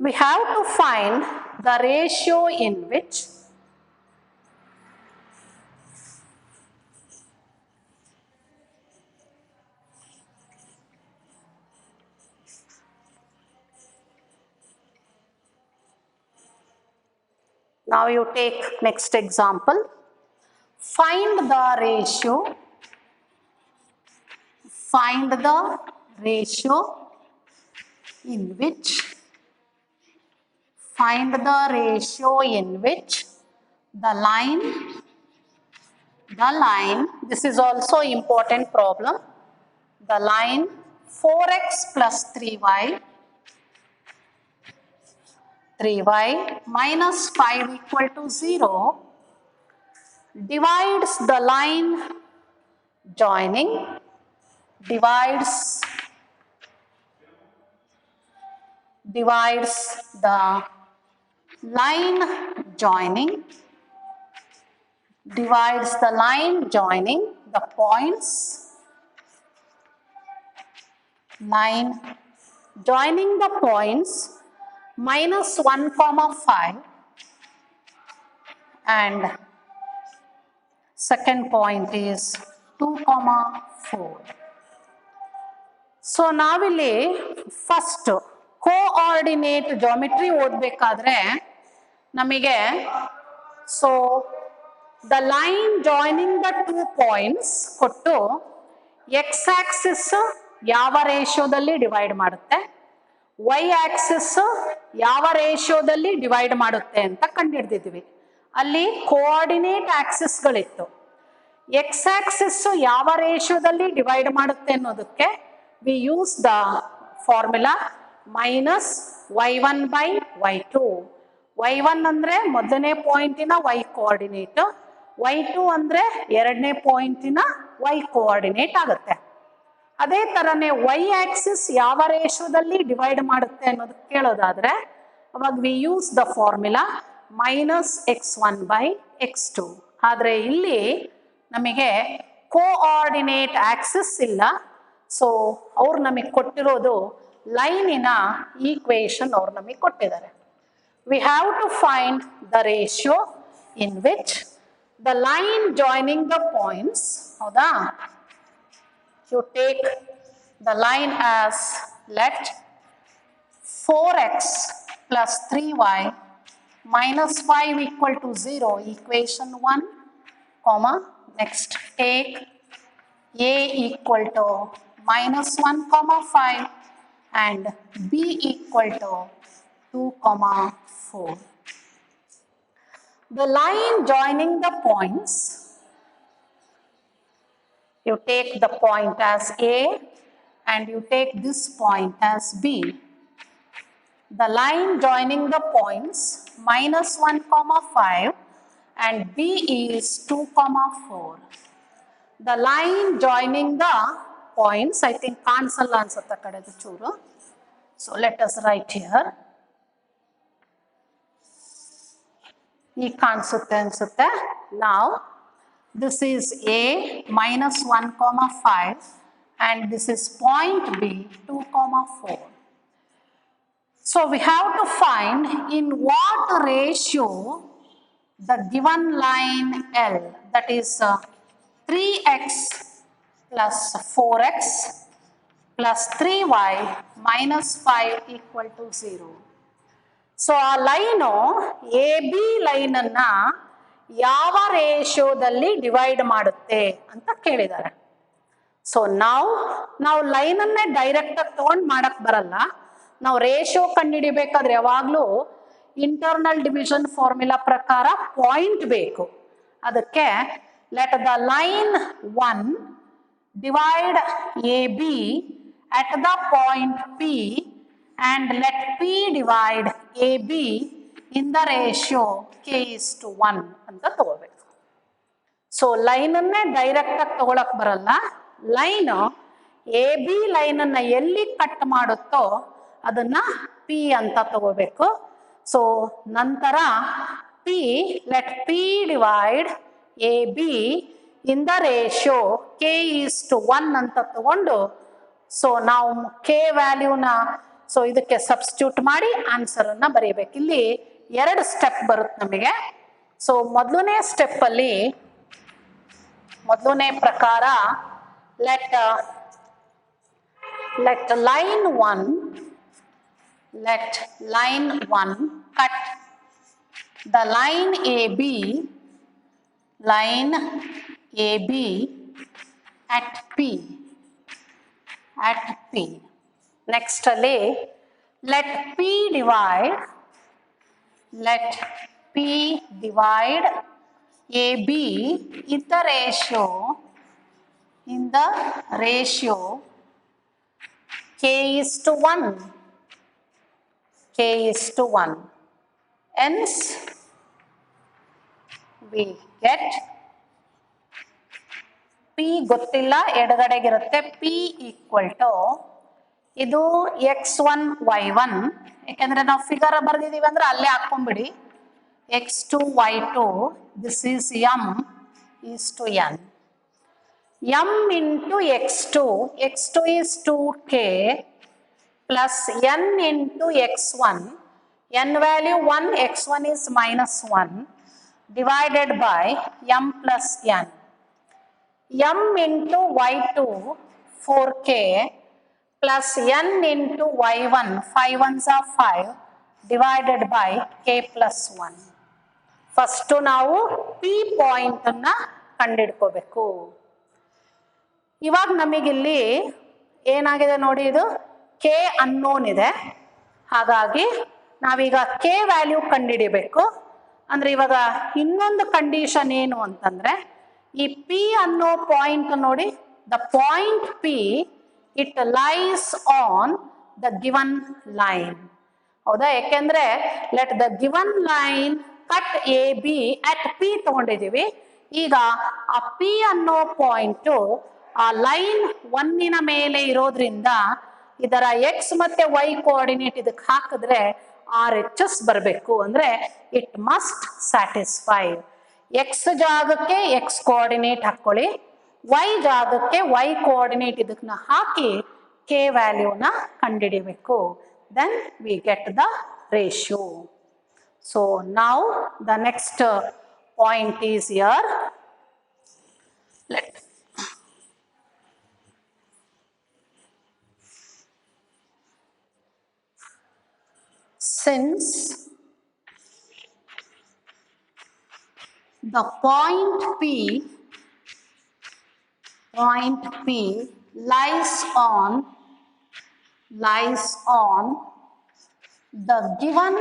we have to find the ratio in which now you take next example. Find the ratio in which the line, this is also important problem, the line 4x plus 3y minus 5 equal to 0 divides the line joining, divides the line joining the points, line joining the points -1,5 and second point is 2,4. So ನಾವಿಲ್ಲಿ first coordinate geometry ಓದಬೇಕಾದ್ರೆ ನಮಗೆ so the line joining the 2 points ಕೊಟ್ಟು X Axis ಯಾವ ರೇಷಿಯೋದಲ್ಲಿ divide ಮಾಡುತ್ತೆ, Y Axis ಯಾವ ರೇಷಿಯೋದಲ್ಲಿ divide ಮಾಡುತ್ತೆ ಅಂತ ಕಂಡುಹಿಡಿದಿದ್ವಿ. ಅಲ್ಲಿ ಕೋಆರ್ಡಿನೇಟ್ ಆಕ್ಸಿಸ್ಗಳಿತ್ತು. ಎಕ್ಸ್ ಆಕ್ಸಿಸ್ ಯಾವ ರೇಷಿಯೋದಲ್ಲಿ ಡಿವೈಡ್ ಮಾಡುತ್ತೆ ಅನ್ನೋದಕ್ಕೆ we use the formula -y1/y2. y1 ಅಂದ್ರೆ ಮೊದಲನೇ ಪಾಯಿಂಟಿನ y ಕೋಆರ್ಡಿನೇಟ್, y2 ಅಂದ್ರೆ ಎರಡನೇ ಪಾಯಿಂಟಿನ y ಕೋಆರ್ಡಿನೇಟ್ ಆಗುತ್ತೆ. ಅದೇ ತರನೇ y ಆಕ್ಸಿಸ್ ಯಾವ ರೇಷಿಯೋದಲ್ಲಿ ಡಿವೈಡ್ ಮಾಡುತ್ತೆ ಅನ್ನೋದು ಕೇಳೋದಾದ್ರೆ ಅವಾಗ we use the formula -x1/x2. ಆದ್ರೆ ಇಲ್ಲಿ ನಮಗೆ ಕೋಆರ್ಡಿನೇಟ್ ಆಕ್ಸಿಸ್ ಇಲ್ಲ. ಸೊ ಅವ್ರು ನಮಗೆ ಕೊಟ್ಟಿರೋದು ಲೈನಿನ ಈಕ್ವೇಶನ್ ಅವ್ರು ನಮಗೆ ಕೊಟ್ಟಿದ್ದಾರೆ. we have to find the ratio in which the line joining the points, ಹೌದಾ, you take the line as let 4x plus 3y minus 5 equal to 0, equation 1, comma, next take a equal to minus 1 comma 5 and b equal to 2 comma 4. The line joining the points, you take the point as A and you take this point as B. The line joining the points minus 1 comma 5 and B is 2 comma 4. The line joining the points, I think ಕಾಣಿಸಲ್ಲ ಅನ್ಸುತ್ತೆ ಕಡೆದು ಚೂರು. So let us write here. ಈ ಕಾಣಿಸುತ್ತೆ ಅನ್ಸುತ್ತೆ. Now this is A minus 1 comma 5 and this is point B 2 comma 4. So we have to find in what ratio the given line L, that is 3x plus 4x plus 3y minus 5 equal to 0. So ಆ line A B ಲೈನನ್ನು ಯಾವ ರೇಷಿಯೋದಲ್ಲಿ divide ಮಾಡುತ್ತೆ ಅಂತ ಕೇಳಿದ್ದಾರೆ. So ನಾವು ಲೈನನ್ನೇ ಡೈರೆಕ್ಟಾಗಿ ತೊಗೊಂಡು ಮಾಡಕ್ಕೆ ಬರಲ್ಲ. ನಾವು ರೇಷಿಯೋ ಕಂಡುಹಿಡಿಬೇಕಾದ್ರೆ ಯಾವಾಗಲೂ ಇಂಟರ್ನಲ್ ಡಿವಿಷನ್ ಫಾರ್ಮುಲಾ ಪ್ರಕಾರ ಪಾಯಿಂಟ್ ಬೇಕು. ಅದಕ್ಕೆ let the line 1 divide A B at the point P and let P divide AB in the ratio k:1 ಅಂತ ತಗೋಬೇಕು. ಸೊ ಲೈನನ್ನೇ ಡೈರೆಕ್ಟಾಗಿ ತಗೊಳಕ್ ಬರಲ್ಲ. ಲೈನು ಎ ಬಿ ಲೈನನ್ನು ಎಲ್ಲಿ ಕಟ್ ಮಾಡುತ್ತೋ ಅದನ್ನ P ಅಂತ ತಗೋಬೇಕು. ಸೊ ನಂತರ P let P divide AB in the ratio k:1 ಅಂತ ತಗೊಂಡು ಸೊ ನಾವು ಕೆ ವ್ಯಾಲ್ಯೂನ ಸೊ ಇದಕ್ಕೆ ಸಬ್ಸ್ಟಿಟ್ಯೂಟ್ ಮಾಡಿ ಆನ್ಸರನ್ನು ಬರೀಬೇಕು. ಇಲ್ಲಿ 2 ಸ್ಟೆಪ್ ಬರುತ್ತೆ ನಮಗೆ. ಸೊ ಮೊದಲನೇ ಸ್ಟೆಪ್ಪಲ್ಲಿ ಮೊದಲನೇ ಪ್ರಕಾರ let line 1 cut the line A B at P. Next ಅಲ್ಲಿ let P divide AB in the ratio k:1. Hence we get P ಗೊತ್ತಿಲ್ಲ, ಎಡಗಡೆಗಿರುತ್ತೆ. P ಈಕ್ವಲ್ ಟು ಇದು x1 y1, ಯಾಕೆಂದ್ರೆ ನಾವು ಫಿಗರ್ ಬರ್ದಿದೀವಿ ಅಂದ್ರೆ ಅಲ್ಲೇ ಹಾಕೊಂಡ್ಬಿಡಿ. x2 y2, this is m is to n. m into x2 is 2k plus n into x1, n value 1, x1 is -1 divided by m plus n. m into y2 4k plus n into y1 5 ones are 5 divided by k plus 1. First ನಾವು P point ಅನ್ನ ಕಂಡುಹಿಡ್ಕೋಬೇಕು. ಇವಾಗ ನಮಗಿಲ್ಲಿ ಏನಾಗಿದೆ ನೋಡಿ, ಇದು k unknown ಇದೆ. ಹಾಗಾಗಿ ನಾವೀಗ k ವ್ಯಾಲ್ಯೂ ಕಂಡುಹಿಡಿಬೇಕು. ಅಂದ್ರೆ ಇವಾಗ ಇನ್ನೊಂದು ಕಂಡೀಷನ್ ಏನು ಅಂತಂದ್ರೆ, ಈ P ಅನ್ನೋ ಪಾಯಿಂಟ್ ನೋಡಿ, the point P it lies on the given line. ಹೌದಾ? ಯಾಕೆಂದ್ರೆ let the given line cut A be at P ತಗೊಂಡಿದೀವಿ. ಈಗ ಆ P ಅನ್ನೋ ಪಾಯಿಂಟು ಆ ಲೈನ್ 1ನ ಮೇಲೆ ಇರೋದ್ರಿಂದ ಇದರ x ಮತ್ತೆ y ಕೋಆರ್ಡಿನೇಟ್ ಇದಕ್ಕೆ ಹಾಕಿದ್ರೆ RHS ಬರಬೇಕು. ಅಂದ್ರೆ ಇಟ್ ಮಸ್ಟ್ ಸ್ಯಾಟಿಸ್ಫೈ. x ಜಾಗಕ್ಕೆ x ಕೋಆರ್ಡಿನೇಟ್ ಹಾಕೊಳ್ಳಿ, y ಜಾಗಕ್ಕೆ y ಕೋಆರ್ಡಿನೇಟ್ ಇದನ್ನ ಹಾಕಿ k ವ್ಯಾಲ್ಯೂನ ಕಂಡುಹಿಡಿಬೇಕು. Then we get the ratio. So now the next point is here. Let since the point P lies on the given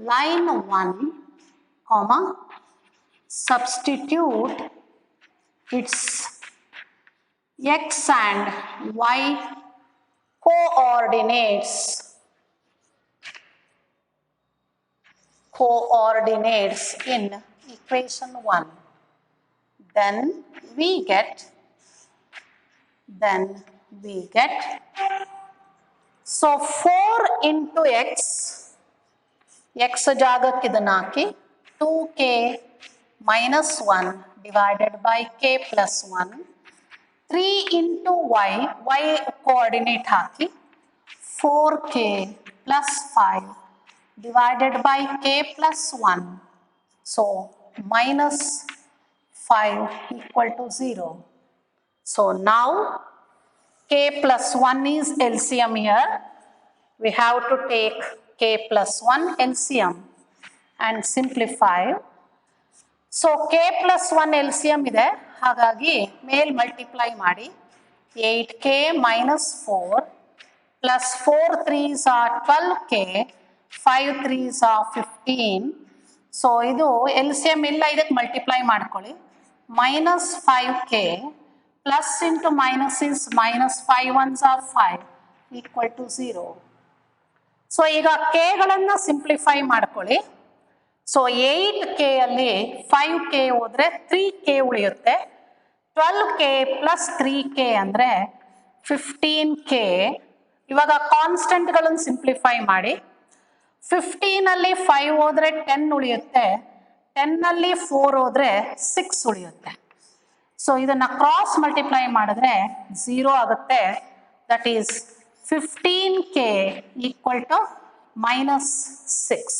line 1, comma, substitute its x and y coordinates in equation 1, then we get so 4 into x ಜಾಗಕ್ಕೆ ಇದನ್ನ ಹಾಕಿ 2k minus 1 divided by k plus 1, 3 into y coordinate hockey 4k plus 5 divided by k plus 1, so minus 5 equal to 0. So now k plus 1 is LCM here. We have to take k plus 1 LCM and simplify. So k plus 1 LCM ಇದೆ, ಹಾಗಾಗಿ ಮೇಲ್ multiply ಮಾಡಿ 8k minus 4 plus 4 3s are 12k, 5 3s are 15. So ಇದು LCM ಇಲ್ಲ, ಇದಕ್ಕೆ multiply ಮಾಡ್ಕೊಳ್ಳಿ. minus 5k plus into minus is minus 5 1s are 5 equal to 0. So ಈಗ K ಗಳನ್ನು simplify ಮಾಡ್ಕೊಳ್ಳಿ. ಸೊ 8k ಅಲ್ಲಿ 5k ಹೋದ್ರೆ 3k ಉಳಿಯುತ್ತೆ. 12k plus 3k ಅಂದರೆ 15k. ಇವಾಗ ಕಾನ್ಸ್ಟೆಂಟ್ಗಳನ್ನು ಸಿಂಪ್ಲಿಫೈ ಮಾಡಿ. 15 ಅಲ್ಲಿ 5 ಹೋದ್ರೆ 10 ಉಳಿಯುತ್ತೆ. 10 ಅಲ್ಲಿ 4 ಹೋದ್ರೆ 6 ಉಳಿಯುತ್ತೆ. ಸೊ ಇದನ್ನ ಕ್ರಾಸ್ ಮಲ್ಟಿಪ್ಲೈ ಮಾಡಿದ್ರೆ 0 ಆಗುತ್ತೆ. That is 15k equal to minus 6.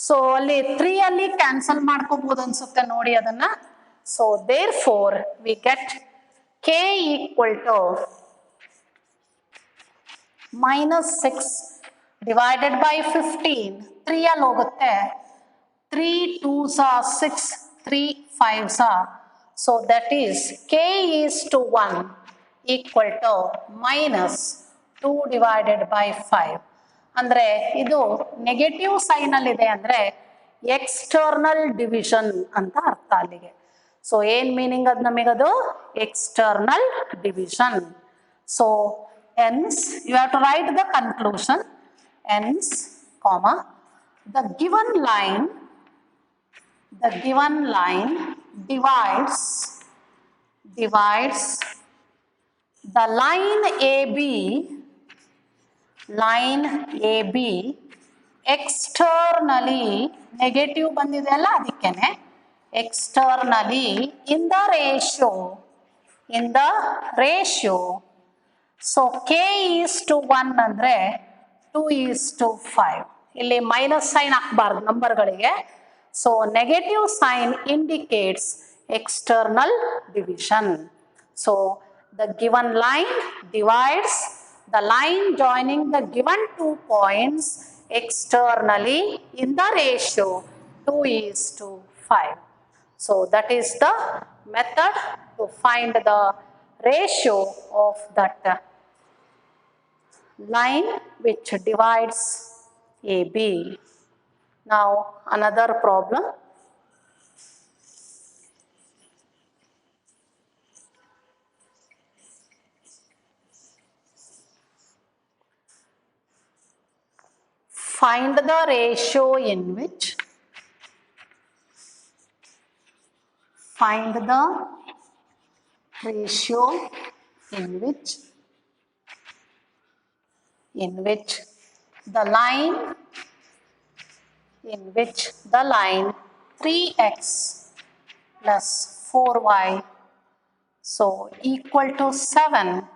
So ಅಲ್ಲಿ 3 ಅಲ್ಲಿ ಕ್ಯಾನ್ಸಲ್ ಮಾಡ್ಕೋಬಹುದು ಅನ್ಸುತ್ತೆ ನೋಡಿ ಅದನ್ನ. So therefore we get k equal to minus 6 divided by 15. 3 ಅಲ್ಲಿ ಹೋಗುತ್ತೆ. 3 2s are 6, 3 5s are. So that is k is to 1 equal to minus 2 divided by 5. ಅಂದರೆ ಇದು ನೆಗೆಟಿವ್ ಸೈನ್ ಅಲ್ಲಿ ಇದೆ, ಅಂದರೆ ಎಕ್ಸ್ಟರ್ನಲ್ ಡಿವಿಷನ್ ಅಂತ ಅರ್ಥ ಅಲ್ಲಿಗೆ. ಸೊ ಏನ್ ಮೀನಿಂಗ್ ಅದು ನಮಗದು? External division. So hence you have to write the conclusion. Hence comma the given line divides the line AB externally, negative ಬಂದಿದೆ ಅಲ್ಲ ಅದಕ್ಕೇನೆ, externally in the ratio. So k is to 1 ಅಂದರೆ 2 is to 5. ಇಲ್ಲಿ minus sign ಹಾಕಬಾರ್ದು ನಂಬರ್ಗಳಿಗೆ. So negative sign indicates external division. So the given line divides the line joining the given 2 points externally in the ratio 2 is to 5. So that is the method to find the ratio of that line which divides AB. Now another problem. Find the ratio in which the line 3x plus 4y so equal to 7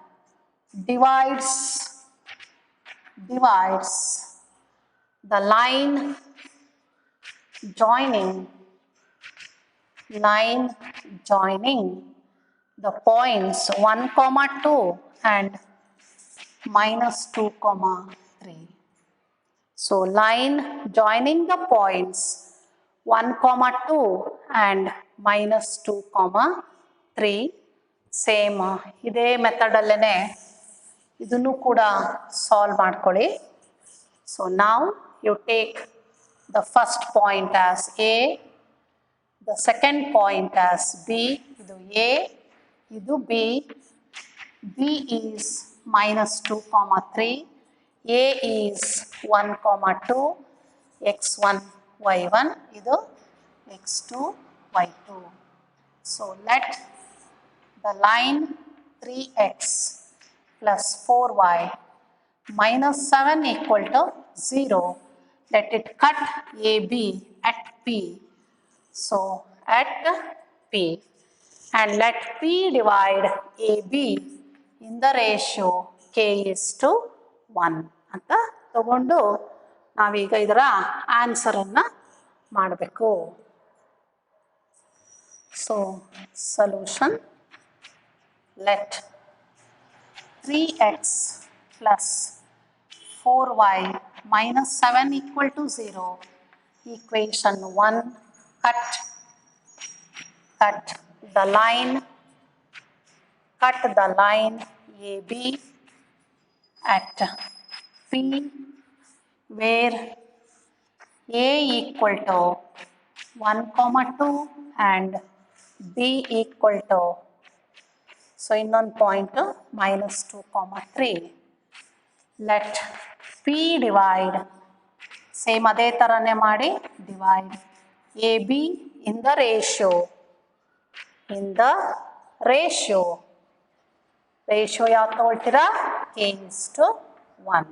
divides divides the line joining the points 1, 2 and -2, 3. So line joining the points 1, 2 and -2, 3. Same ಇದೇ ಮೆಥಡಲ್ಲೇ ಇದನ್ನು ಕೂಡ solve ಮಾಡ್ಕೊಳ್ಳಿ. So ನಾವು you take the first point as A, the second point as b, ಇದು a, ಇದು b, b is -2, 3, a is 1, 2, x1, y1, ಇದು x2, y2. So let the line 3x plus 4y minus 7 equal to 0, let it cut AB at P. So at P, and let P divide AB in the ratio k is to 1 ಅಂತ ತಗೊಂಡು ನಾವೀಗ ಇದರ ಆನ್ಸರನ್ನು ಮಾಡಬೇಕು. So solution, let 3x plus 4y minus 7 equal to 0, equation 1, cut the line AB at P, where A equal to 1, 2 and B equal to, so ಇನ್ನೊಂದು point -2, 3. let P divide, same ಅದೇ ಥರನೇ ಮಾಡಿ divide AB in the ratio ಯಾವ್ದು ತಗೊಳ್ತೀರಾ, k is to 1.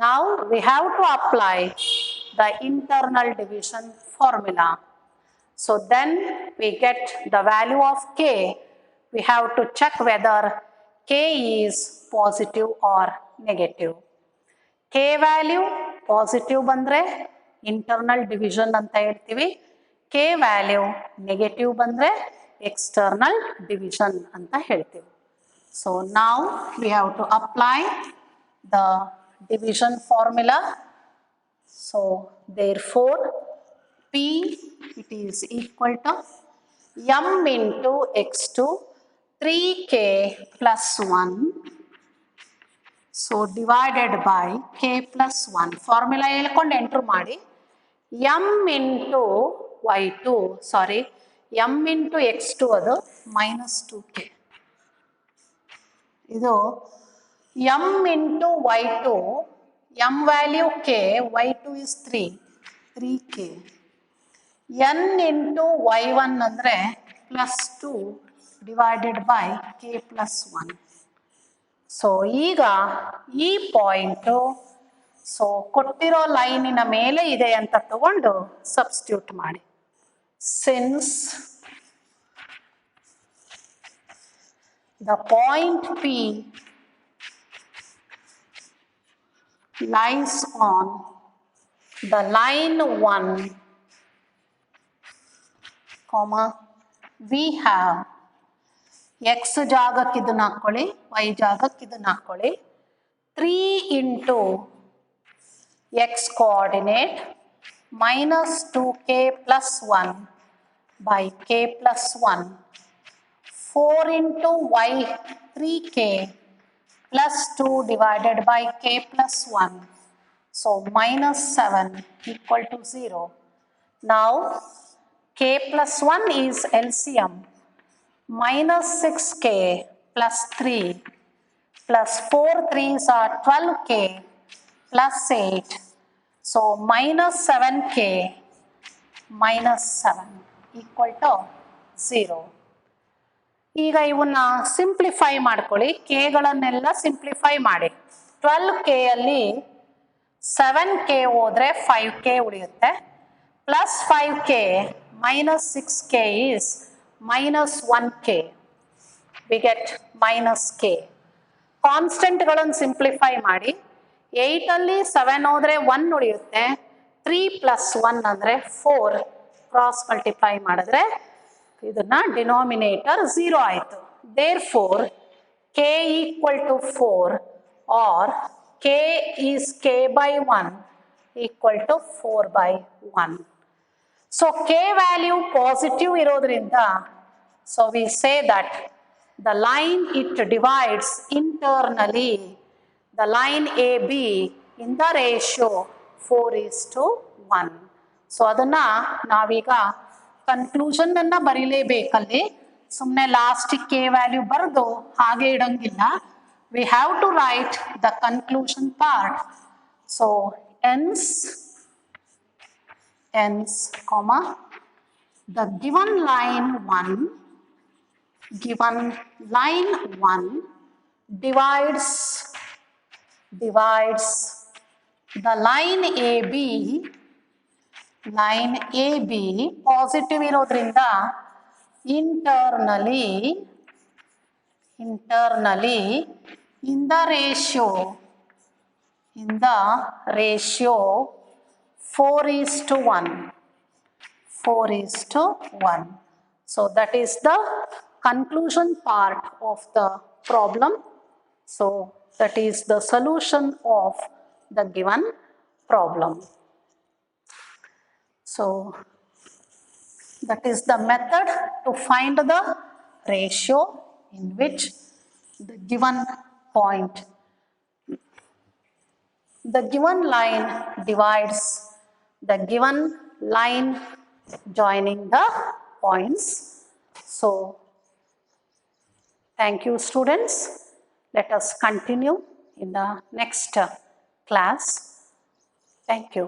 Now we have to apply the internal division formula. So then we get the value of k. We have to check whether k is positive or negative. k value positive ಬಂದರೆ internal division ಅಂತ ಹೇಳ್ತೀವಿ. k value negative ಬಂದರೆ external division ಅಂತ ಹೇಳ್ತೀವಿ. So now we have to apply the division formula. So therefore P, it is equal to m into x2 3k plus 1. So divided by k plus 1. Formula ಹೇಳ್ಕೊಂಡು entry ಮಾಡಿ. m into y2, ಸಾರಿ m into x2 ಅದು -2k. ಇದು m into y2, m value k, y2 is 3k. n into y1 ಅಂದರೆ +2 divided by k plus 1. So ಈಗ ಈ point so ಕೊಟ್ಟಿರೋ ಲೈನಿನ ಮೇಲೆ ಇದೆ ಅಂತ ತಗೊಂಡು ಸಬ್ಸ್ಟಿಟ್ಯೂಟ್ ಮಾಡಿ. Since the point P lies on the line 1, we have x ಜಾಗಕ್ಕೆ ಇದನ್ನ ಹಾಕೊಳ್ಳಿ, y ಜಾಗಕ್ಕೆ ಇದನ್ನ ಹಾಕೊಳ್ಳಿ, 3 into x coordinate minus 2k plus 1 by k plus 1, 4 into y 3k plus 2 divided by k plus 1. So -7 equal to 0. Now k plus 1 is LCM. -6k plus 3 plus 4 3s are 12k plus 8. So -7k -7 equal to 0. ಈಗ ಇವನ್ನ simplify ಮಾಡ್ಕೊಳ್ಳಿ, ಕೆಗಳನ್ನೆಲ್ಲ simplify ಮಾಡಿ. 12k ಅಲ್ಲಿ 7k ಹೋದರೆ 5k ಉಳಿಯುತ್ತೆ, plus 5k minus 6k is minus 1k. We get minus k. ಕಾನ್ಸ್ಟೆಂಟ್ಗಳನ್ನು simplify ಮಾಡಿ, 8ಅಲ್ಲಿ 7 ಹೋದರೆ 1 ಉಳಿಯುತ್ತೆ. 3 + 1 ಅಂದರೆ 4. ಕ್ರಾಸ್ ಮಲ್ಟಿಪ್ಲೈ ಮಾಡಿದ್ರೆ ಇದನ್ನ ಡಿನಾಮಿನೇಟರ್ 0 ಆಯಿತು. Therefore, k = 4 or k is k by 1 = 4/1. So k value positive ಇರೋದ್ರಿಂದ, so we say that the line it divides internally, the line AB in the ratio 4:1. So ಅದನ್ನು ನಾವೀಗ ಕನ್ಕ್ಲೂಷನ್ ಅನ್ನು ಬರೀಲೇಬೇಕಲ್ಲಿ, ಸುಮ್ಮನೆ ಲಾಸ್ಟಿಗೆ K value ಬರೆದು ಹಾಗೆ ಇಡಂಗಿಲ್ಲ. We have to write the conclusion part. So hence, comma, the given line 1 divides the line AB positive ಇರೋದ್ರಿಂದ internally in the ratio 4:1. So that is the conclusion part of the problem. So that is the solution of the given problem. So that is the method to find the ratio in which the given point, the given line divides the given line joining the points. So thank you, students. Let us continue in the next class. Thank you.